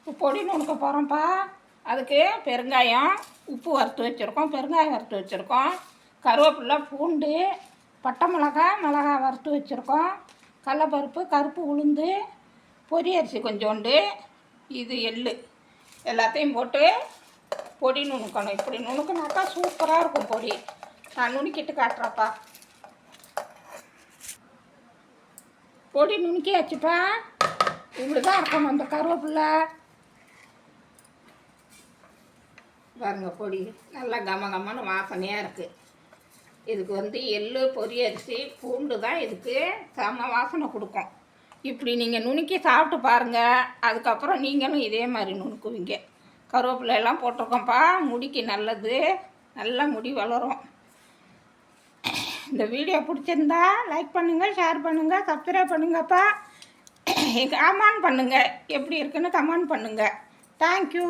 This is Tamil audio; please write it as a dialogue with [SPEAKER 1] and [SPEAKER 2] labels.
[SPEAKER 1] இப்போ பொடி நுணுக்க போகிறோம்ப்பா. அதுக்கு பெருங்காயம், உப்பு வறுத்து வச்சுருக்கோம், பெருங்காயம் வறுத்து வச்சுருக்கோம், கருவேப்பிலை, பூண்டு, பட்டை மிளகா வறுத்து வச்சுருக்கோம், கடலப்பருப்பு, கருப்பு உளுந்து, பொரி அரிசி கொஞ்சோண்டு, இது எள்ளு எல்லாத்தையும் போட்டு பொடி நுணுக்கணும். இப்படி நுணுக்கினாக்கா சூப்பராக இருக்கும் பொடி. நான் நுணுக்கிட்டு காட்டுறப்பா. பொடி நுணுக்கியாச்சுப்பா. இப்படி தான் இருக்கணும் அந்த கருவேப்பிலை. பாருங்க, பொடி நல்லா கமன்னு வாசனையாக இருக்குது. இதுக்கு எள்ளு, பொரி அரிசி, பூண்டு தான் இதுக்கு செம வாசனை கொடுக்கும். இப்படி நீங்கள் நுணுக்கி சாப்பிட்டு பாருங்கள். அதுக்கப்புறம் நீங்களும் இதே மாதிரி நுணுக்குவீங்க. கருவேப்பிலை எல்லாம் போட்டிருக்கோம்ப்பா. முடிக்கு நல்லது, நல்லா முடி வளரும். இந்த வீடியோ பிடிச்சிருந்தா லைக் பண்ணுங்கள், ஷேர் பண்ணுங்கள், சப்ஸ்கிரைப் பண்ணுங்கப்பா. கமெண்ட் பண்ணுங்கள், எப்படி இருக்குன்னு கமெண்ட் பண்ணுங்கள். தேங்க்யூ.